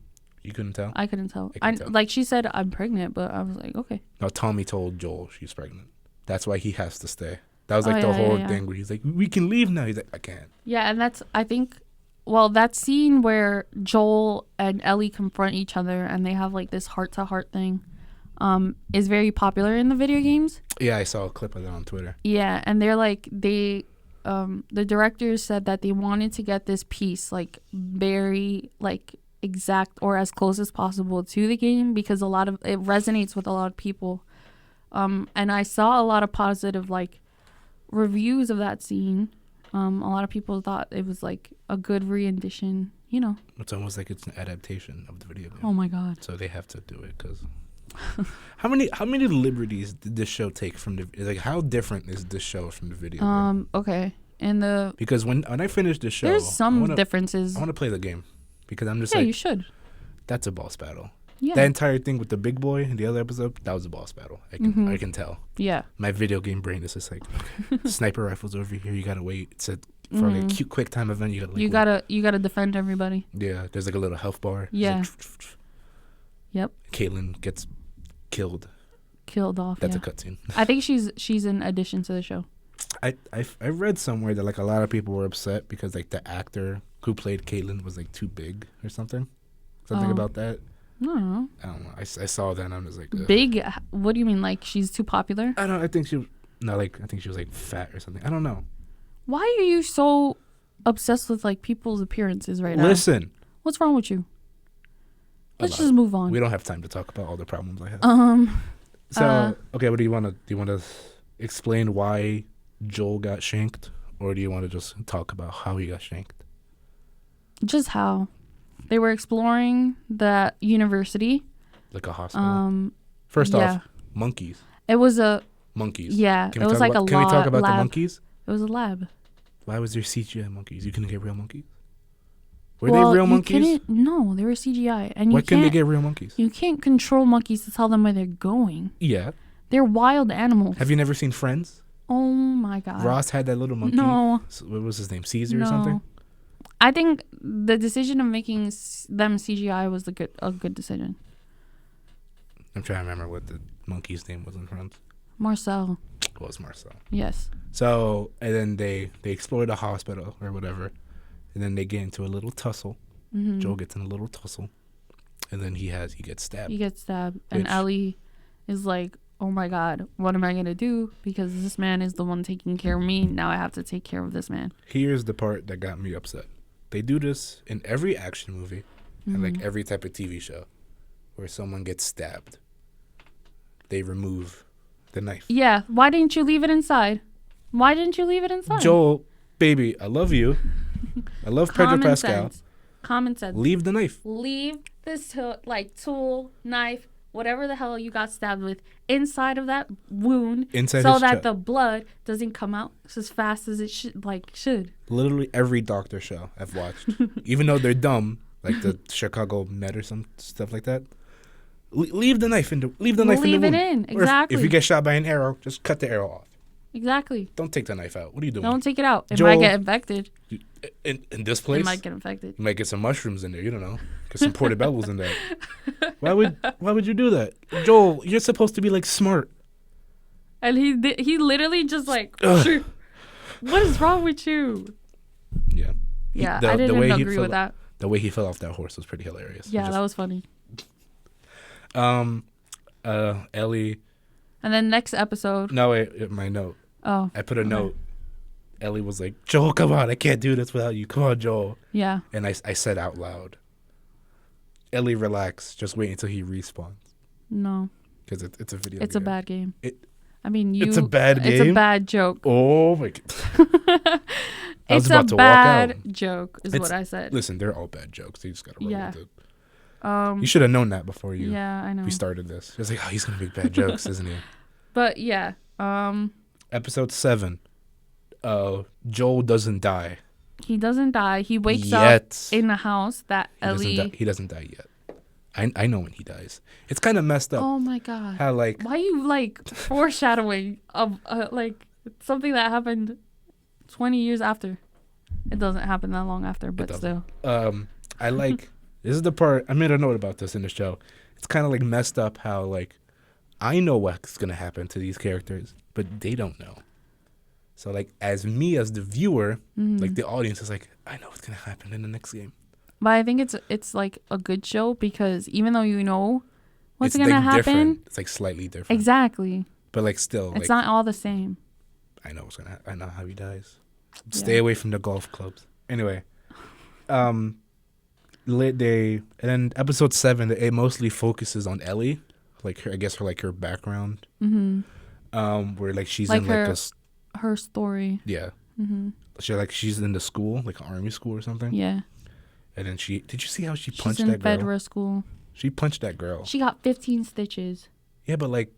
You couldn't tell? I couldn't tell. I can tell. Like she said, I'm pregnant, but I was like, okay. No, Tommy told Joel she's pregnant. That's why he has to stay. That was like the whole thing where he's like, we can leave now. He's like, I can't. Yeah, and that's, I think, well, that scene where Joel and Ellie confront each other and they have like this heart-to-heart thing is very popular in the video games. Yeah, I saw a clip of that on Twitter. Yeah, and they're like, the directors said that they wanted to get this piece like very like exact or as close as possible to the game because it resonates with a lot of people. And I saw a lot of positive like reviews of that scene. A lot of people thought it was like a good rendition, you know. It's almost like it's an adaptation of the video game. Oh my god. So they have to do it because how many liberties did this show take from the, like, how different is this show from the video game? Okay. Because when I finish the show, there's some differences. I want to play the game because I'm just you should. That's a boss battle. Yeah. That entire thing with the big boy in the other episode, that was a boss battle. I can tell. Yeah. My video game brain is just like, okay, sniper rifles over here. You gotta wait. It's for like a cute quick time event. You gotta defend everybody. Yeah. There's like a little health bar. Yeah. Like, yep. Kaylin gets killed off. That's a cutscene. I think she's an addition to the show. I read somewhere that like a lot of people were upset because like the actor who played Kaylin was like too big or something about that. I don't know. I saw that and I was like, ugh. Big? What do you mean? Like she's too popular? I think she was like fat or something. I don't know. Why are you so obsessed with like people's appearances right now? Listen. What's wrong with you? Let's just move on. We don't have time to talk about all the problems I have. So okay, what do you want to explain why Joel got shanked, or do you want to just talk about how he got shanked? Just how. They were exploring the university. Like a hospital? First off, monkeys. It was a... Monkeys. Yeah, Can we talk about the monkeys? It was a lab. Why was there CGI monkeys? You couldn't get real monkeys? Were they real monkeys? No, they were CGI. And why couldn't they get real monkeys? You can't control monkeys to tell them where they're going. Yeah. They're wild animals. Have you never seen Friends? Oh my god. Ross had that little monkey. No. What was his name? Caesar or something? I think the decision of making them CGI was a good decision. I'm trying to remember what the monkey's name was in Friends. Marcel. It was Marcel. Yes. So, and then they explore the hospital or whatever, and then they get into a little tussle. Mm-hmm. Joel gets in a little tussle, and then he gets stabbed. He gets stabbed, and Ellie is like, oh my god, what am I going to do? Because this man is the one taking care of me. Now I have to take care of this man. Here's the part that got me upset. They do this in every action movie and like every type of TV show where someone gets stabbed. They remove the knife. Yeah. Why didn't you leave it inside? Joel, baby, I love you. I love Pedro Pascal. Common sense. Leave the knife. Leave this tool, knife, whatever the hell you got stabbed with inside of that wound, so that the blood doesn't come out as fast as it should. Literally every doctor show I've watched, even though they're dumb, like the Chicago Med or some stuff like that. Leave the knife in the wound. Leave it in, exactly. If you get shot by an arrow, just cut the arrow off. Exactly. Don't take the knife out. What are you doing? Don't take it out. It might get infected. In this place? It might get infected. You might get some mushrooms in there. You don't know. Get some portobellos in there. Why would you do that? Joel, you're supposed to be like smart. And he literally just like, what is wrong with you? Yeah. Yeah, I didn't agree with that. The way he fell off that horse was pretty hilarious. Yeah, that was funny. Ellie. And then next episode. No, wait, my note. Oh. I put a note. Ellie was like, Joel, come on. I can't do this without you. Come on, Joel. Yeah. And I said out loud, Ellie, relax. Just wait until he respawns. No. Because it's a video game. It's a bad game. It's a bad game? It's a bad joke. Oh, my God. It's a bad joke is what I said. Listen, they're all bad jokes. You just got to roll with it. You should have known that before you. Yeah, I know. We started this. It's like, he's gonna make bad jokes, isn't he? But yeah. Episode 7. Joel doesn't die. He doesn't die. He wakes up in a house that Ellie. He doesn't die yet. I know when he dies. It's kind of messed up. Oh my god. How like? Why are you foreshadowing of something that happened 20 years after? It doesn't happen that long after, but still. This is the part, I made a note about this in the show. It's kind of like messed up how like, I know what's going to happen to these characters, but they don't know. So like as me as the viewer, like the audience is like, I know what's going to happen in the next game. But I think it's like a good show because even though you know what's going to like happen. Different. It's like slightly different. Exactly. But like still. It's not all the same. I know what's going to happen. I know how he dies. Stay away from the golf clubs. Anyway. And then episode 7, it mostly focuses on Ellie. Like her, I guess her background. Where like she's like in like her story. Yeah. She's in the school, like an army school or something. Yeah. And then did you see how she punched that girl? Federal school. She punched that girl. She got 15 stitches. Yeah, but like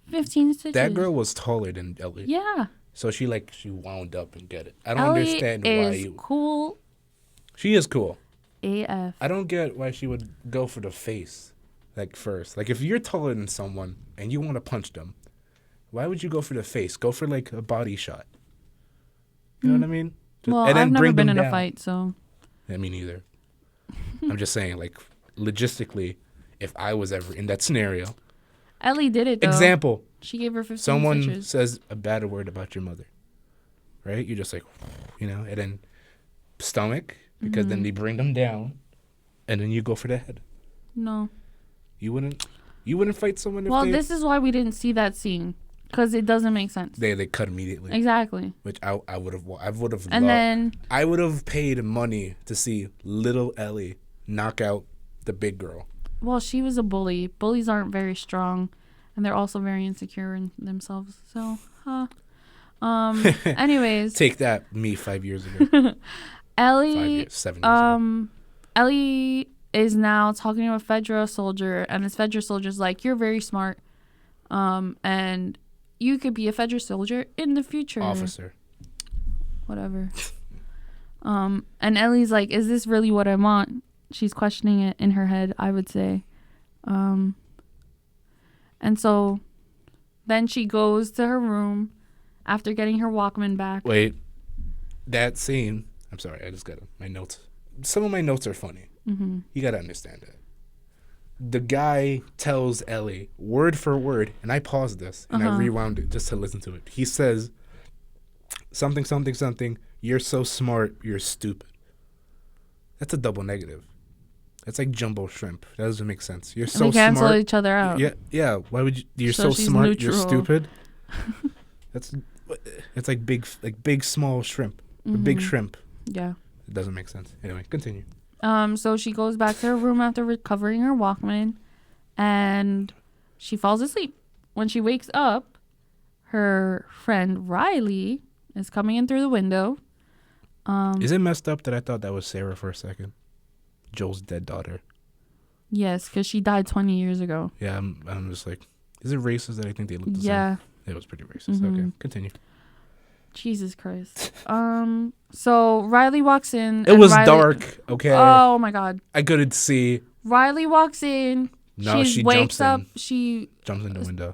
15 stitches. That girl was taller than Ellie. Yeah. So she wound up and get it. I don't understand why you. Cool. She is cool. AF. I don't get why she would go for the face, like first. Like if you're taller than someone and you want to punch them, why would you go for the face? Go for like a body shot. You know what I mean? Well, I've never been in a fight, so. Yeah, me neither. I'm just saying, like, logistically, if I was ever in that scenario. Ellie did it, though. Example. She gave her 15 Someone stitches. says a bad word about your mother, right? You're just like, and then stomach, because then they bring them down, and then you go for the head. No. You wouldn't fight someone if this is why we didn't see that scene. Because it doesn't make sense. They cut immediately. Exactly. Which I would have. And then I would have paid money to see little Ellie knock out the big girl. Well, she was a bully. Bullies aren't very strong, and they're also very insecure in themselves. So, anyways. Take that, me 5 years ago. Ellie. 7 years ago. Ellie is now talking to a Fedra soldier, and this Fedra soldier's like, "You're very smart, and you could be a Fedra soldier in the future." Officer. Whatever. And Ellie's like, "Is this really what I want?" She's questioning it in her head, I would say. And so then she goes to her room after getting her Walkman back. Wait. That scene. I'm sorry, I just got my notes. Some of my notes are funny. You got to understand that. The guy tells Ellie word for word, and I paused this and I rewound it just to listen to it. He says, something, something, something, you're so smart, you're stupid. That's a double negative. That's like jumbo shrimp. That doesn't make sense. You're so smart. They cancel each other out. Yeah. Why would you? You're so smart, neutral. You're stupid. It's like big small shrimp. Or big shrimp. Yeah. It doesn't make sense. Anyway, continue. So she goes back to her room after recovering her Walkman, and she falls asleep. When she wakes up, her friend Riley is coming in through the window. Is it messed up that I thought that was Sarah for a second? Joel's dead daughter. Yes, because she died 20 years ago. Yeah, I'm just like, is it racist that I think they look the same? Yeah. It was pretty racist. Okay, continue. Jesus Christ. So Riley walks in. It was dark, okay? Oh, my God. I couldn't see. Riley walks in. No, she wakes jumps up. in. She jumps in the window.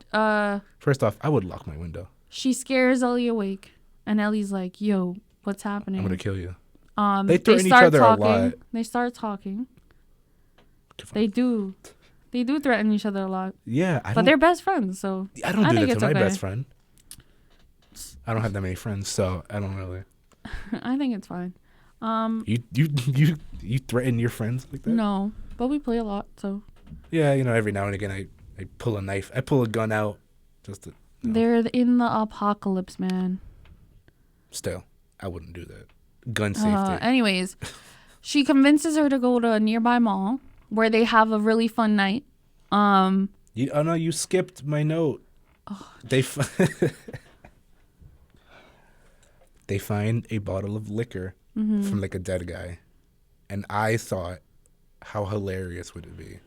First off, I would lock my window. She scares Ellie awake. And Ellie's like, yo, what's happening? I'm going to kill you. They threaten each other a lot. They start talking. They do. They do threaten each other a lot. Yeah. But they're best friends, so I don't do that to my best friend. I don't have that many friends, so I don't really. I think it's fine. You threaten your friends like that? No, but we play a lot, so. Yeah, every now and again I pull a knife. I pull a gun out just to. They're in the apocalypse, man. Still, I wouldn't do that. Gun safety. Anyways, she convinces her to go to a nearby mall where they have a really fun night. Oh no, you skipped my note. Oh, They find a bottle of liquor from like a dead guy. And I thought, how hilarious would it be?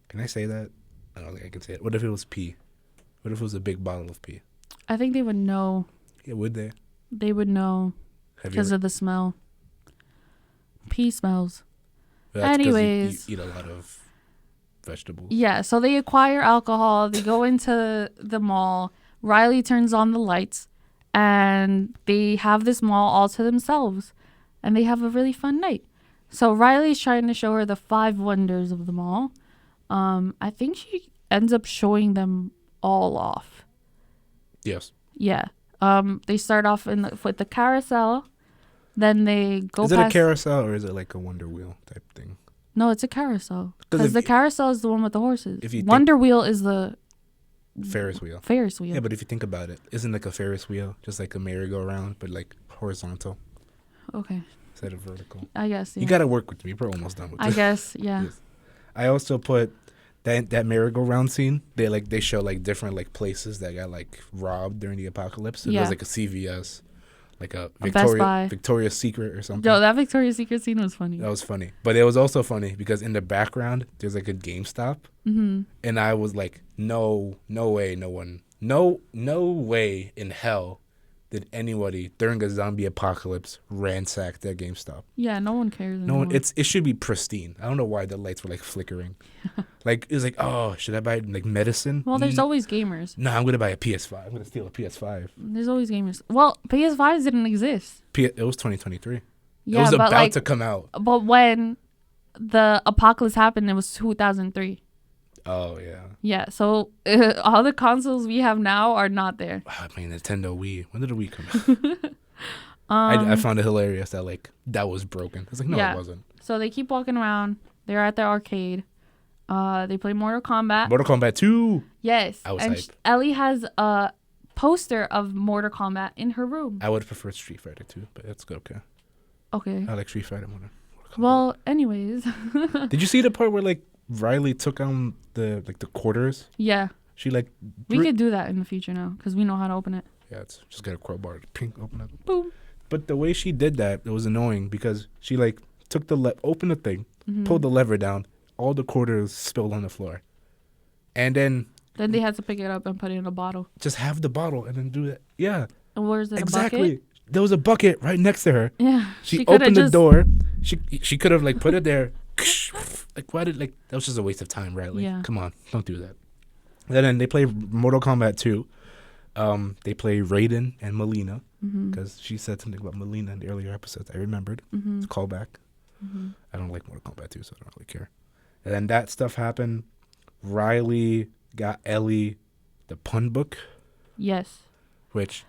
Can I say that? I don't think I can say it. What if it was pee? What if it was a big bottle of pee? I think they would know. Yeah, would they? They would know because of the smell. Pee smells. Well, anyways. You eat a lot of vegetables. Yeah, so they acquire alcohol. They go into the mall. Riley turns on the lights. And they have this mall all to themselves. And they have a really fun night. So Riley's trying to show her the 5 wonders of the mall. I think she ends up showing them all off. Yes. Yeah. They start off with the carousel. Then they go Is past... it a carousel or is it like a Wonder Wheel type thing? No, it's a carousel. Because the carousel is the one with the horses. Wonder Wheel is the... Ferris wheel. Ferris wheel. Yeah, but if you think about it, isn't like a Ferris wheel just like a merry-go-round, but like horizontal? Okay. Instead of vertical. I guess, yeah. You got to work with me. We're almost done with this. I guess, yeah. Yes. I also put that merry-go-round scene. They show like different like places that got like robbed during the apocalypse. So there was like a CVS, like a Victoria's Secret or something. Yo, that Victoria's Secret scene was funny. That was funny. But it was also funny because in the background, there's like a GameStop. Mm-hmm. And I was like, no way in hell did anybody during a zombie apocalypse ransack that GameStop. Yeah, no one cares anymore. No one. It should be pristine. I don't know why the lights were like flickering. Like it was like, oh, should I buy like medicine? Well, there's always gamers. No, I'm gonna buy a PS5. I'm gonna steal a PS5. There's always gamers. Well, PS5s didn't exist. It was 2023. Yeah, it was about to come out. But when the apocalypse happened, it was 2003. Oh yeah. Yeah, so all the consoles we have now are not there. I mean, Nintendo Wii. When did the Wii come out? I found it hilarious that like that was broken. It's like no, it wasn't. So they keep walking around. They're at the arcade. They play Mortal Kombat. Mortal Kombat 2. Yes. I was and hyped. Ellie has a poster of Mortal Kombat in her room. I would prefer Street Fighter 2, but it's okay. Okay. I like Street Fighter more. Well, anyways. Did you see the part where like Riley took on the quarters? Yeah. She like... We could do that in the future now because we know how to open it. Yeah, it's just got a crowbar. Pink, open it. Boom. But the way she did that, it was annoying because she like took opened the thing, pulled the lever down, all the quarters spilled on the floor. And then they had to pick it up and put it in a bottle. Just have the bottle and then do that. Yeah. And where's it? Exactly. A bucket? There was a bucket right next to her. Yeah. She opened the door. She could have like put it there. Like why did that was just a waste of time, Riley. Yeah. Come on, don't do that. And then they play Mortal Kombat 2. They play Raiden and Melina because she said something about Melina in the earlier episodes. I remembered. It's a callback. I don't like Mortal Kombat 2, so I don't really care. And then that stuff happened. Riley got Ellie the pun book. Yes. Which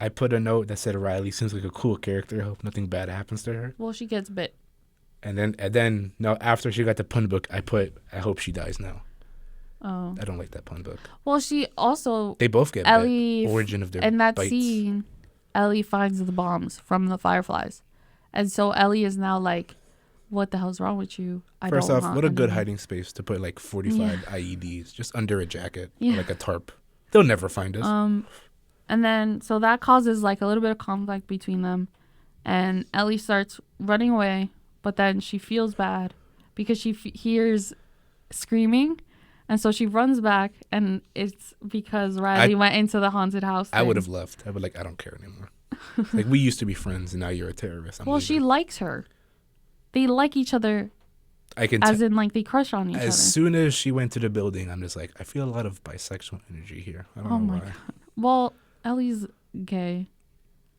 I put a note that said Riley seems like a cool character. I hope nothing bad happens to her. Well, she gets bit. And then no, after she got the pun book, I put I hope she dies now. Oh. I don't like that pun book. Well, she also... They both get Ellie... bit. Origin of their in that bites. scene, Ellie finds the bombs from the Fireflies. And so Ellie is now like, what the hell's wrong with you? First off, what a good hiding space to put like 45 IEDs just under a jacket, or like a tarp. They'll never find us. And then, so that causes like a little bit of conflict between them. And Ellie starts running away, but then she feels bad because she hears screaming. And so she runs back, and it's because Riley went into the haunted house. I would have left. I would I don't care anymore. Like, we used to be friends, and now you're a terrorist. Well, she likes her. They like each other. In, like, they crush on each other. As soon as she went to the building, I'm just like, I feel a lot of bisexual energy here. I don't know why. God. Well, Ellie's gay.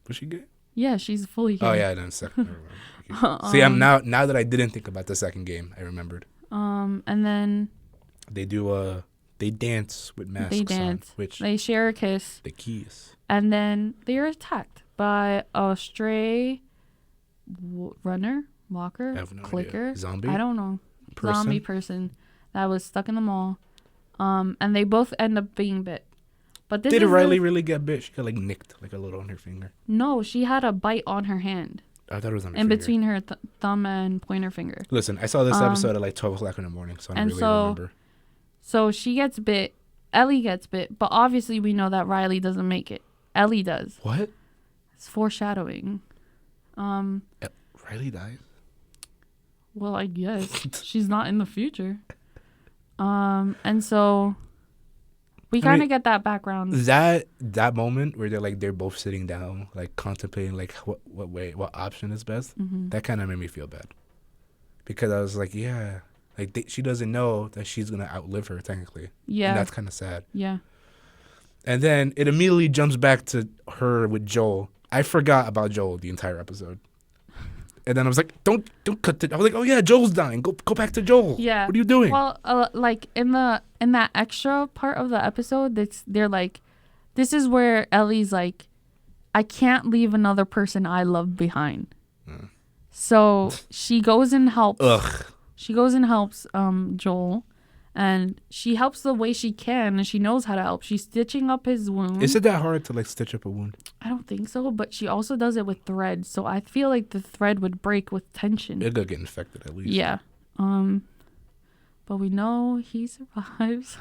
Was she gay? Yeah, she's fully gay. Oh, yeah, then second. See, I'm now that I didn't think about the second game, I remembered. And then... They dance with masks on, which they share a kiss. The keys. And then they are attacked by a stray walker, clicker, zombie. I don't know, zombie person that was stuck in the mall. And they both end up being bit. But did Riley really get bit? She got like nicked, like a little on her finger. No, she had a bite on her hand. I thought it was on her in finger. between her thumb and pointer finger. Listen, I saw this episode at like 12 o'clock in the morning, so I don't really remember. So she gets bit. Ellie gets bit. But obviously we know that Riley doesn't make it. Ellie does. What? It's foreshadowing. Riley dies? Well, I guess. She's not in the future. And so we kind of get that background. That moment where they're both sitting down, like contemplating like what option is best, that kind of made me feel bad. Because I was like, yeah... Like, she doesn't know that she's going to outlive her, technically. Yeah. And that's kind of sad. Yeah. And then it immediately jumps back to her with Joel. I forgot about Joel the entire episode. And then I was like, don't cut it. I was like, oh yeah, Joel's dying. Go back to Joel. Yeah. What are you doing? Well, like in that extra part of the episode, they're like, this is where Ellie's like, I can't leave another person I love behind. So she goes and helps. Ugh. She goes and helps Joel, and she helps the way she can, and she knows how to help. She's stitching up his wound. Is it that hard to like stitch up a wound? I don't think so, but she also does it with thread. So I feel like the thread would break with tension. It could get infected at least. Yeah. But we know he survives.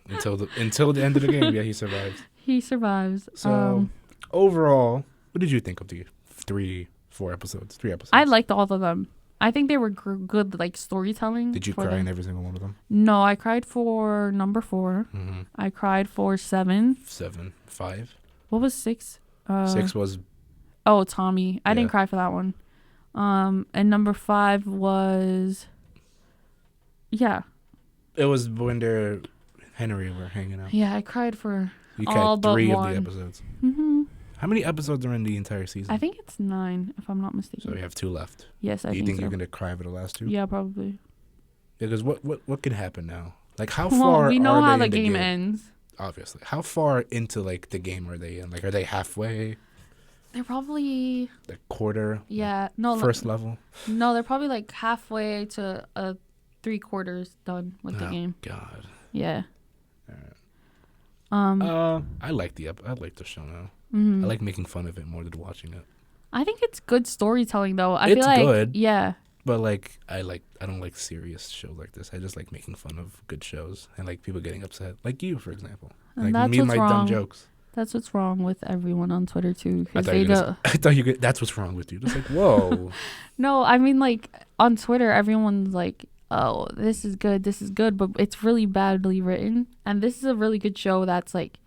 Until the end of the game, yeah, he survives. He survives. So overall, what did you think of the 3 episodes? I liked all of them. I think they were good, like storytelling. Did you cry in every single one of them? No, I cried for number 4. I cried for 7. 7, 5. What was 6? 6 was. Oh, Tommy. I didn't cry for that one. And number 5 was. Yeah. It was when Henry were hanging out. Yeah, I cried for you all but 3 one. of the episodes. Mm-hmm. How many episodes are in the entire season? I think it's 9, if I'm not mistaken. So we have 2 left. Yes, I think so. Do you think you're gonna cry for the last 2? Yeah, probably. Because what could happen now? Like how far? We know are how they the in game ends. Obviously, how far into like the game are they in? Like, are they halfway? They're probably The quarter. First level. No, they're probably like halfway to 3/4 done with the game. God. Yeah. I like the show now. I like making fun of it more than watching it. I think it's good storytelling though. I It's feel like good. Yeah. But like I don't like serious shows like this. I just like making fun of good shows and like people getting upset. Like you, for example. And like that's me and my what's dumb wrong. Jokes. That's what's wrong with everyone on Twitter too. I thought you that's what's wrong with you. Just like, whoa. No, I mean like on Twitter everyone's like, oh, this is good, but it's really badly written. And this is a really good show that's like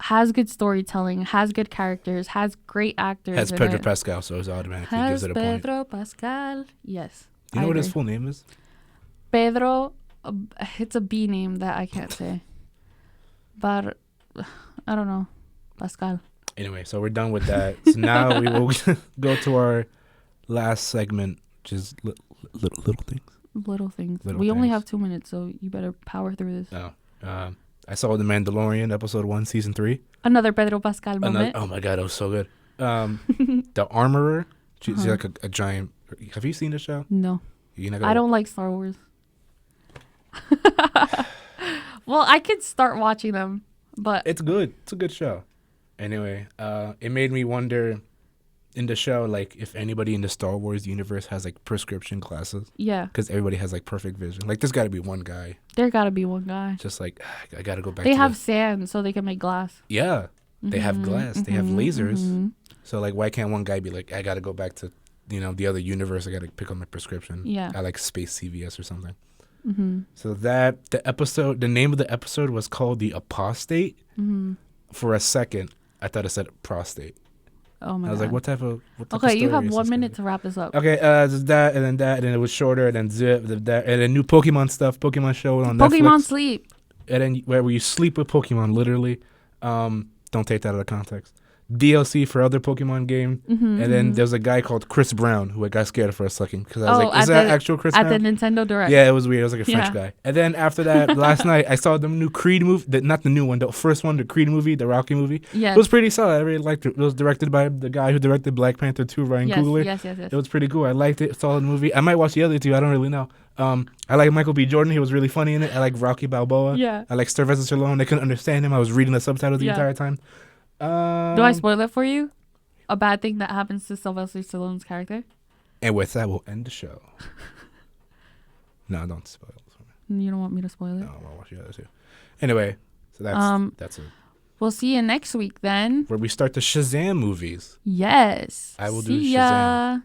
has good storytelling, has good characters, has great actors. Has Pedro Pascal, so it automatically gives it a point. Pedro Pascal, yes. Do you know what his full name is? Pedro, it's a B name that I can't say. But I don't know. Pascal. Anyway, so we're done with that. So now we will go to our last segment, which is little things. Little things. We only have 2 minutes, so you better power through this. Oh. I saw The Mandalorian, episode 1, season 3. Another Pedro Pascal moment. Oh my God, it was so good. The Armorer. She's like a giant. Have you seen the show? No. I don't like Star Wars. Well, I could start watching them, but it's good. It's a good show. Anyway, it made me wonder in the show, like, if anybody in the Star Wars universe has like prescription glasses. Yeah. Because everybody has like perfect vision. Like, there's got to be one guy. There got to be one guy. Just like, I got to go back. They have sand, so they can make glass. Yeah. They have glass. They have lasers. So like, why can't one guy be like, I got to go back to, the other universe. I got to pick up my prescription. Yeah. I like Space CVS or something. So the name of the episode was called The Apostate. For a second, I thought it said prostate. Oh my God. I was like, what type of Okay, you have is 1 this minute gonna to wrap this up. Okay, there's that, and then it was shorter, and then zip, that, and then new Pokemon stuff, Pokemon show on Netflix. Pokemon Sleep. And then where you sleep with Pokemon, literally. Don't take that out of context. DLC for other Pokemon game. And then there's a guy called Chris Brown who I got scared for a second because I was like, is that actual Chris Brown? At the Nintendo Direct. Yeah, it was weird. It was like a French guy. And then after that, last night, I saw the new Creed movie. Not the new one, the first one, the Creed movie, the Rocky movie. Yes. It was pretty solid. I really liked it. It was directed by the guy who directed Black Panther 2, Ryan Coogler. Yes. It was pretty cool. I liked it. Solid movie. I might watch the other two. I don't really know. I like Michael B. Jordan. He was really funny in it. I like Rocky Balboa. Yeah. I like Sylvester Stallone. They couldn't understand him. I was reading the subtitles the entire time. Do I spoil it for you? A bad thing that happens to Sylvester Stallone's character? And with that, we'll end the show. No, don't spoil it for me. You don't want me to spoil it? No, I'll watch the other two. Anyway, so that's it. We'll see you next week then. Where we start the Shazam movies. Yes. I will see do ya. Shazam.